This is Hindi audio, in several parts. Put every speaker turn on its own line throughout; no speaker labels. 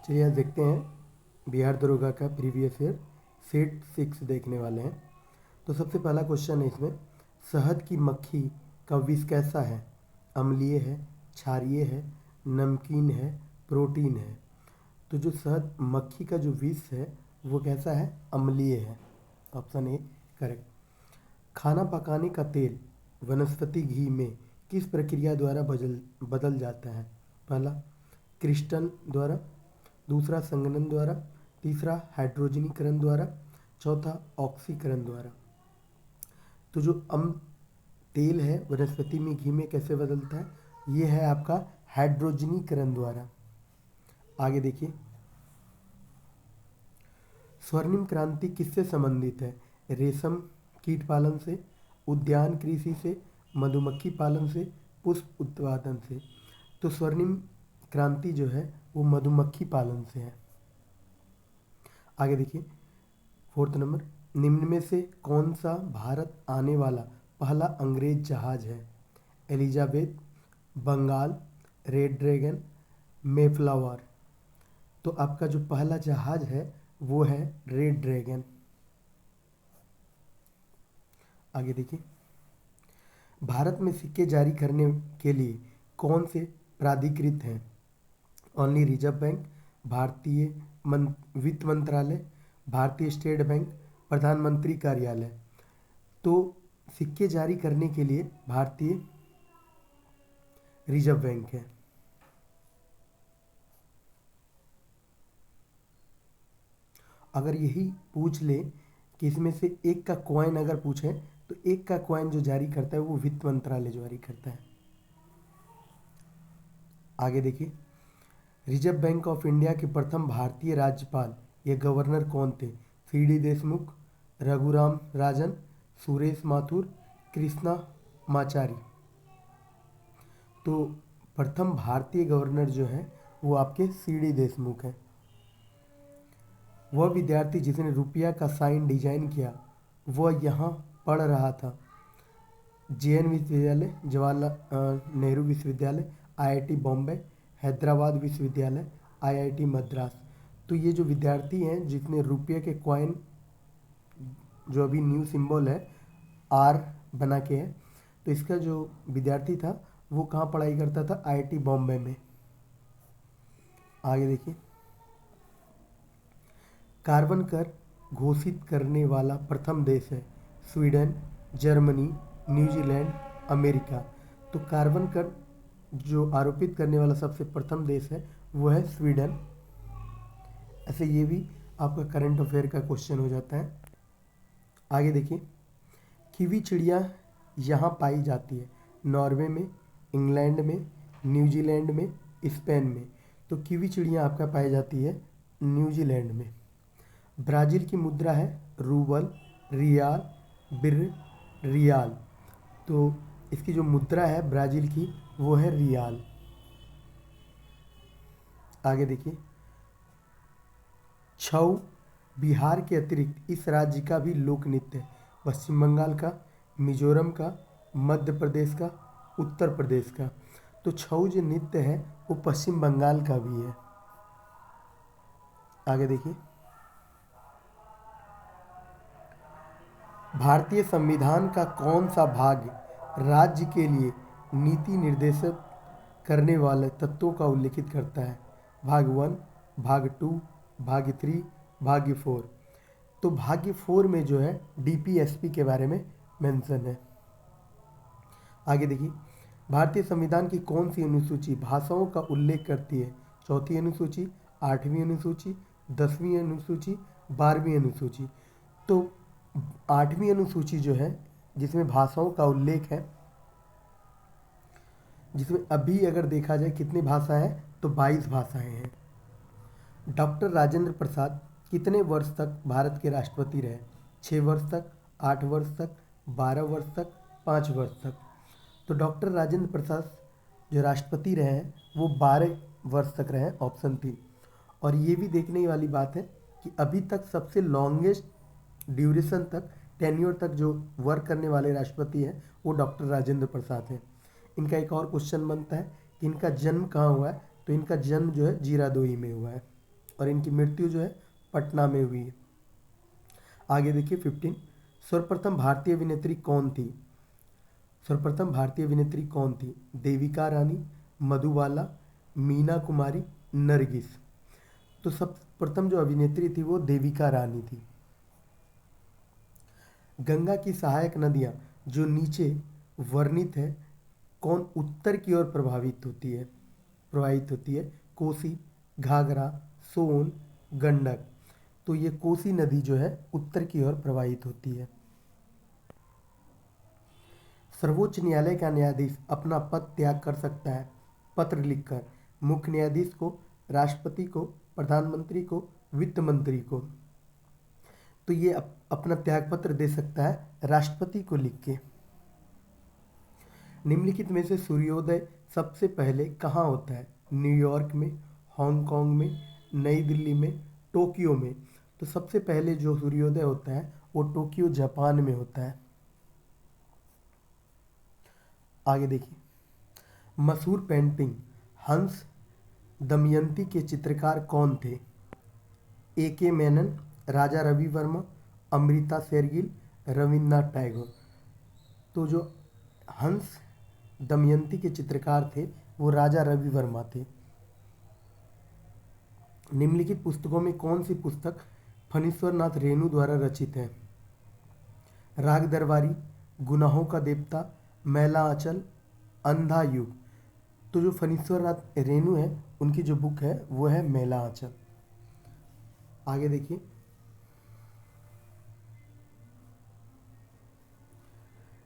चलिए आज देखते हैं बिहार दरोगा का प्रीवियस ईयर सेट 6 देखने वाले हैं। तो सबसे पहला क्वेश्चन है इसमें, शहद की मक्खी का विष कैसा है? अम्लीय है, क्षारीय है, नमकीन है, प्रोटीन है। तो जो शहद मक्खी का जो विष है वो कैसा है? अम्लीय है। Option A correct. खाना पकाने का तेल वनस्पति घी में किस प्रक्रिया द्वारा बदल जाता है? पहला क्रिस्टल द्वारा, दूसरा संघनन द्वारा, तीसरा हाइड्रोजनीकरण द्वारा, चौथा ऑक्सीकरण द्वारा। तो जो तेल है वनस्पति में घी में कैसे बदलता है? ये है आपका हाइड्रोजनीकरण द्वारा। आगे देखिए, स्वर्णिम क्रांति किससे संबंधित है? रेशम कीट पालन से, उद्यान कृषि से, मधुमक्खी पालन से, पुष्प उत्पादन से। तो स्वर्णिम क्रांति जो है वो मधुमक्खी पालन से है। आगे देखिए, 4th नंबर, निम्न में से कौन सा भारत आने वाला पहला अंग्रेज जहाज है? Elizabeth, Bengal, Red Dragon, Mayflower. तो आपका जो पहला जहाज है वो है रेड ड्रैगन। आगे देखिए, भारत में सिक्के जारी करने के लिए कौन से प्राधिकृत हैं? ओनली रिजर्व बैंक, भारतीय वित्त मंत्रालय, भारतीय स्टेट बैंक, प्रधानमंत्री कार्यालय। तो सिक्के जारी करने के लिए भारतीय रिजर्व बैंक है। अगर यही पूछ ले कि इसमें से एक का कॉइन अगर पूछे तो एक का कॉइन जो जारी करता है वो वित्त मंत्रालय जारी करता है। आगे देखिए, रिजर्व बैंक ऑफ इंडिया के प्रथम भारतीय राज्यपाल या गवर्नर कौन थे? सी.डी. देशमुख, रघुराम राजन, सुरेश माथुर, कृष्णमाचारी। तो प्रथम भारतीय गवर्नर जो है वो आपके सी.डी. देशमुख हैं। वह विद्यार्थी जिसने रुपया का साइन डिजाइन किया वह यहाँ पढ़ रहा था? जे.एन. विश्वविद्यालय, जवाहरलाल नेहरू विश्वविद्यालय, आई.आई.टी. बॉम्बे, हैदराबाद विश्वविद्यालय, आई.आई.टी. मद्रास। तो ये जो विद्यार्थी हैं जिसने रुपये के कॉइन, जो अभी न्यू सिंबल है आर बना के है, तो इसका जो विद्यार्थी था वो कहाँ पढ़ाई करता था? आई.आई.टी. बॉम्बे में। आगे देखिए, कार्बन कर घोषित करने वाला प्रथम देश है? Sweden, Germany, New Zealand, America. तो कार्बन कर जो आरोपित करने वाला सबसे प्रथम देश है वो है स्वीडन। ऐसे ये भी आपका करंट अफेयर का क्वेश्चन हो जाता है। आगे देखिए, कीवी चिड़िया यहाँ पाई जाती है? नॉर्वे में, इंग्लैंड में, न्यूजीलैंड में, स्पेन में। तो कीवी चिड़िया आपका पाई जाती है न्यूजीलैंड में। ब्राज़ील की मुद्रा है रूबल, रियाल, बिर, रियाल। तो इसकी जो मुद्रा है ब्राज़ील की वो है रियाल। आगे देखिए, छऊ बिहार के अतिरिक्त इस राज्य का भी लोक नृत्य है? पश्चिम बंगाल का, मिजोरम का, मध्य प्रदेश का, उत्तर प्रदेश का। तो छऊ जो नृत्य है वो पश्चिम बंगाल का भी है। आगे देखिए, भारतीय संविधान का कौन सा भाग राज्य के लिए नीति निर्देशित करने वाले तत्वों का उल्लेखित करता है? भाग 1, भाग 2, भाग 3, भाग 4। तो भाग 4 में जो है डीपीएसपी के बारे में मेंशन है। आगे देखिए, भारतीय संविधान की कौन सी अनुसूची भाषाओं का उल्लेख करती है? 4वीं अनुसूची, 8वीं अनुसूची, 10वीं अनुसूची, 12वीं अनुसूची। तो 8वीं अनुसूची जो है जिसमें भाषाओं का उल्लेख है, जिसमें अभी अगर देखा जाए कितनी भाषा है तो 22 भाषाएं हैं। डॉक्टर राजेंद्र प्रसाद कितने वर्ष तक भारत के राष्ट्रपति रहे? 6 वर्ष तक, 8 वर्ष तक, 12 वर्ष तक, 5 वर्ष तक। तो डॉक्टर राजेंद्र प्रसाद जो राष्ट्रपति रहे हैं वो 12 वर्ष तक रहे, ऑप्शन 3। और ये भी देखने वाली बात है कि अभी तक सबसे लॉन्गेस्ट ड्यूरेशन तक, टेन्योर तक जो वर्क करने वाले राष्ट्रपति हैं वो डॉक्टर राजेंद्र प्रसाद हैं। इनका एक और क्वेश्चन बनता है कि इनका जन्म कहाँ हुआ है? तो इनका जन्म जो है जीरादोई में हुआ है। और इनकी मृत्यु जो है पटना में हुई है। आगे देखिए 15, सर्वप्रथम भारतीय अभिनेत्री कौन थी? सर्वप्रथम भारतीय अभिनेत्री कौन थी? देविका रानी, मधुबाला, मीना कुमारी, नरगिस। तो सर्वप्रथम जो अभिनेत्री थी वो देविका रानी थी। गंगा की सहायक नदियाँ जो नीचे वर्णित है, कौन उत्तर की ओर प्रवाहित होती है? कोसी, घाघरा, सोन, गंडक। तो ये कोसी नदी जो है उत्तर की ओर प्रवाहित होती है। सर्वोच्च न्यायालय का न्यायाधीश अपना पद त्याग कर सकता है पत्र लिखकर। मुख्य न्यायाधीश को, राष्ट्रपति को, प्रधानमंत्री को, वित्त मंत्री को। तो ये अपना त्याग पत्र दे सकता है राष्ट्रपति को लिख के। निम्नलिखित में से सूर्योदय सबसे पहले कहाँ होता है? न्यूयॉर्क में, हांगकांग में, नई दिल्ली में, टोक्यो में। तो सबसे पहले जो सूर्योदय होता है वो टोक्यो जापान में होता है। आगे देखिए, मशहूर पेंटिंग हंस दमयंती के चित्रकार कौन थे? A.K. मेनन, राजा रवि वर्मा, अमृता शेरगिल, रविन्द्रनाथ टैगोर। तो जो हंस दमयंती के चित्रकार थे वो राजा रवि वर्मा थे। निम्नलिखित पुस्तकों में कौन सी पुस्तक फणीश्वर नाथ रेणु द्वारा रचित है? राग दरबारी, गुनाहों का देवता, मैला आंचल, अंधा युग। तो जो फणीश्वर नाथ रेणु है उनकी जो बुक है वो है मैला आंचल। आगे देखिए,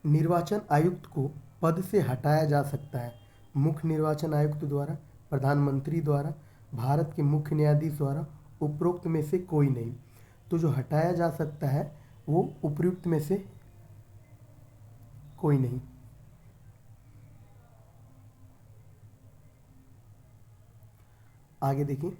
निर्वाचन आयुक्त को पद से हटाया जा सकता है मुख्य निर्वाचन आयुक्त द्वारा, प्रधानमंत्री द्वारा, भारत के मुख्य न्यायाधीश द्वारा, उपरोक्त में से कोई नहीं। तो जो हटाया जा सकता है वो उपयुक्त में से कोई नहीं। आगे देखिए,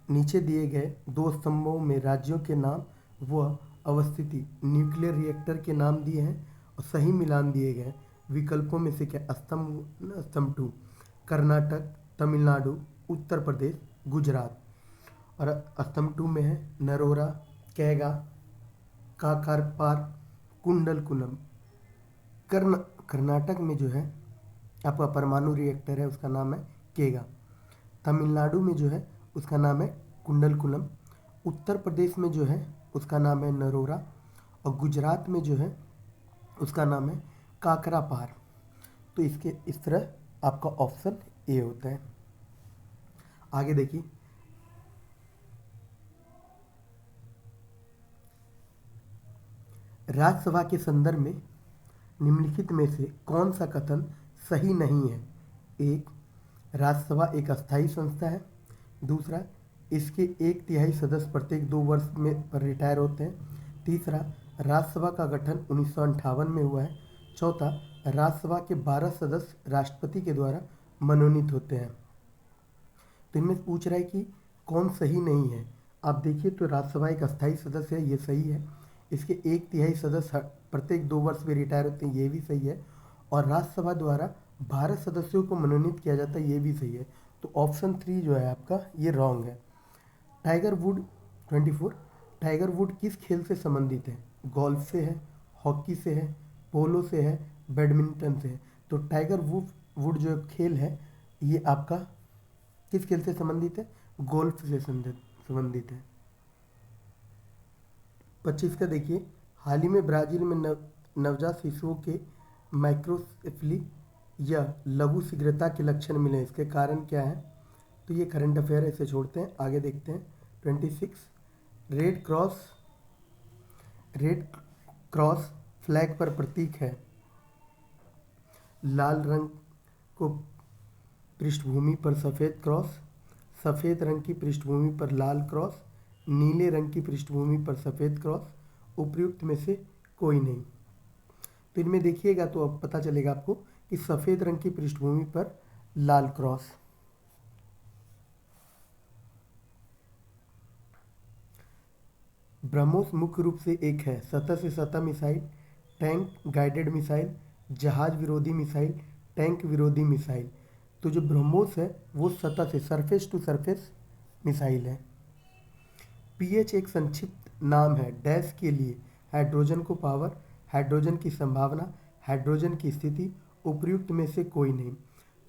नीचे दिए गए दो स्तंभों में राज्यों के नाम व अवस्थिति न्यूक्लियर रिएक्टर के नाम दिए हैं और सही मिलान दिए गए। विकल्पों में से क्या? स्तंभ 2 कर्नाटक, तमिलनाडु, उत्तर प्रदेश, गुजरात। और स्तंभ 2 में है नरोरा, कैगा, काकारपार, कुंडलकुलम। कर्नाटक में जो है आपका परमाणु रिएक्टर है उसका नाम है केगा। तमिलनाडु में जो है उसका नाम है कुंडलकुलम। उत्तर प्रदेश में जो है उसका नाम है नरोरा और गुजरात में जो है उसका नाम है काकरापार। तो इसके इस तरह आपका ऑप्शन ए होता है। आगे देखिए, राज्यसभा के संदर्भ में निम्नलिखित में से कौन सा कथन सही नहीं है? एक, राज्यसभा एक अस्थायी संस्था है। दूसरा, इसके 1/3 सदस्य प्रत्येक 2 वर्ष में पर रिटायर होते हैं। तीसरा, राज्यसभा का गठन 1958 में हुआ है। चौथा, राज्यसभा के 12 सदस्य राष्ट्रपति के द्वारा मनोनीत होते हैं। तो इनमें पूछ रहा है कि कौन सही नहीं है। आप देखिए तो राज्यसभा एक अस्थायी सदस्य है, ये सही है। इसके 1/3 सदस्य प्रत्येक 2 वर्ष में रिटायर होते हैं, ये भी सही है। और राज्यसभा द्वारा 12 सदस्यों को मनोनीत किया जाता है, ये भी सही है। तो ऑप्शन 3 जो है आपका ये रॉन्ग है। टाइगर वुड 24, टाइगर वुड किस खेल से संबंधित है? गोल्फ से है, हॉकी से है, पोलो से है, बैडमिंटन से है। तो टाइगर वुड जो खेल है ये आपका किस खेल से संबंधित है? गोल्फ से संबंधित है। 25 का देखिए, हाल ही में ब्राज़ील में नवजात शिशुओं के माइक्रोसेफली या लघु शीघ्रता के लक्षण मिले, इसके कारण क्या है? तो ये करंट अफेयर ऐसे छोड़ते हैं, आगे देखते हैं। 26, रेड क्रॉस फ्लैग पर प्रतीक है। लाल रंग को पृष्ठभूमि पर सफ़ेद क्रॉस, सफ़ेद रंग की पृष्ठभूमि पर लाल क्रॉस, नीले रंग की पृष्ठभूमि पर सफ़ेद क्रॉस, उपयुक्त में से कोई नहीं। तो इनमें देखिएगा तो अब पता चलेगा आपको कि सफ़ेद रंग की पृष्ठभूमि पर लाल क्रॉस। ब्रह्मोस मुख्य रूप से एक है सतह से सतह मिसाइल, टैंक गाइडेड मिसाइल, जहाज विरोधी मिसाइल, टैंक विरोधी मिसाइल। तो जो ब्रह्मोस है वो सतह से, सरफेस टू सरफेस मिसाइल है। पीएच एक संक्षिप्त नाम है डैश के लिए, हाइड्रोजन को पावर, हाइड्रोजन की संभावना, हाइड्रोजन की स्थिति, उपर्युक्त में से कोई नहीं।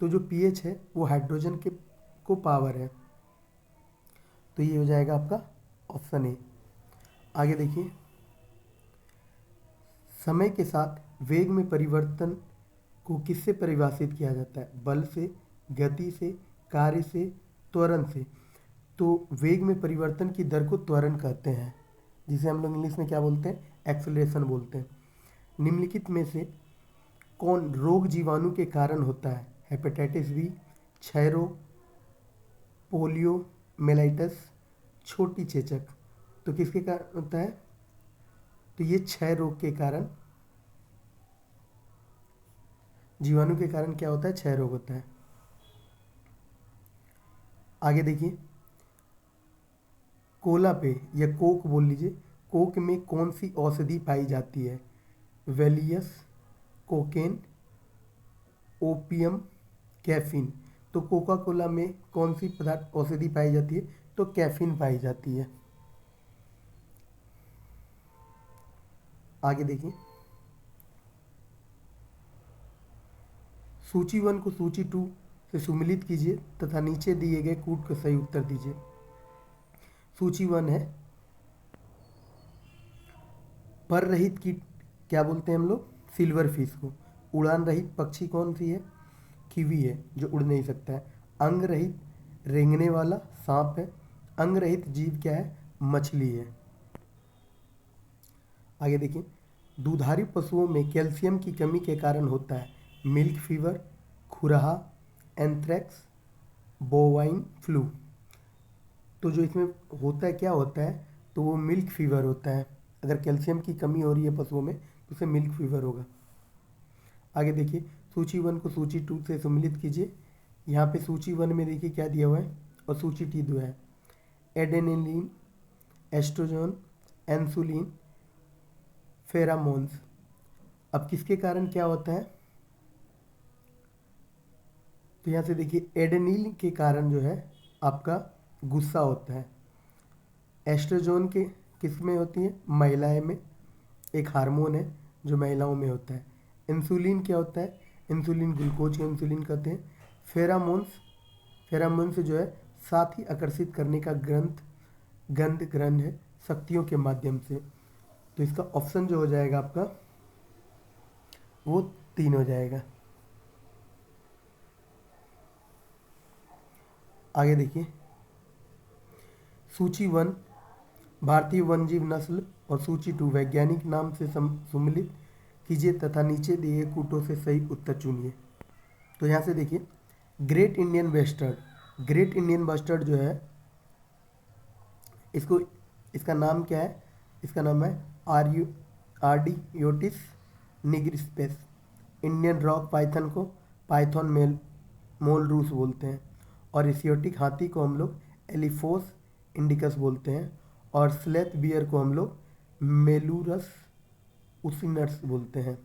तो जो पीएच है वो हाइड्रोजन के को पावर है। तो ये हो जाएगा आपका ऑप्शन ए। आगे देखिए, समय के साथ वेग में परिवर्तन को किससे परिभाषित किया जाता है? बल से, गति से, कार्य से, त्वरण से। तो वेग में परिवर्तन की दर को त्वरण कहते हैं, जिसे हम लोग इंग्लिश में क्या बोलते हैं? एक्सेलरेशन बोलते हैं। निम्नलिखित में से कौन रोग जीवाणु के कारण होता है? हेपेटाइटिस बी, क्षय रोग, पोलियो मेलाइटस, छोटी चेचक। तो किसके कारण होता है? तो ये क्षय रोग के कारण, जीवाणु के कारण क्या होता है? क्षय रोग होता है। आगे देखिए, कोला पे या कोक बोल लीजिए, कोक में कौन सी औषधि पाई जाती है? वेलियस, कोकेन, ओपियम, कैफीन। तो कोका कोला में कौन सी पदार्थ औषधि पाई जाती है? तो कैफीन पाई जाती है। आगे देखिए, सूची 1 को सूची 2 से सुमिलित कीजिए तथा नीचे दिए गए कूट का सही उत्तर दीजिए। सूची 1 है पर रहित कीट, क्या बोलते हैं हम लोग? सिल्वर फिश को। उड़ान रहित पक्षी कौन सी है? कीवी है, जो उड़ नहीं सकता है। अंग रहित रेंगने वाला सांप है। अंग रहित जीव क्या है? मछली है। आगे देखिए, दूधारू पशुओं में कैल्शियम की कमी के कारण होता है मिल्क फीवर, खुरहा, एंथ्रेक्स, बोवाइन फ्लू। तो जो इसमें होता है, क्या होता है? तो वो मिल्क फीवर होता है। अगर कैल्शियम की कमी हो रही है पशुओं में तो उसे मिल्क फीवर होगा। आगे देखिए, सूची 1 को सूची 2 से सम्मिलित कीजिए। यहाँ पे सूची 1 में देखिए क्या दिया हुआ है और सूची 2 है। एडेनिलीन, एस्ट्रोजन, इंसुलिन, फेरामोन्स। अब किसके कारण क्या होता है? तो यहाँ से देखिए, एडेनिल के कारण जो है आपका गुस्सा होता है। एस्ट्रोजन के किस में होती है? महिलाएं में, एक हार्मोन है जो महिलाओं में होता है। इंसुलिन क्या होता है? इंसुलिन ग्लूकोज का इंसुलिन कहते हैं। फेरामोन्स, फेरामोन्स जो है साथ ही आकर्षित करने का गंध ग्रंथ है शक्तियों के माध्यम से। तो इसका ऑप्शन जो हो जाएगा आपका वो 3 हो जाएगा। आगे देखिए, सूची 1 भारतीय वन्यजीव नस्ल और सूची 2 वैज्ञानिक नाम से सम्मिलित कीजिए तथा नीचे दिए कूटों से सही उत्तर चुनिए। तो यहाँ से देखिए, great Indian bustard, great Indian bustard जो है इसका नाम क्या है? इसका नाम है आर्डियोटिस निग्रिस्पेस। इंडियन रॉक पाइथन को पाइथन मोलरूस बोलते हैं, और एशियोटिक हाथी को हम लोग एलिफोस इंडिकस बोलते हैं, और स्लेथ बियर को हम लोग मेलूरस उसिनर्स बोलते हैं।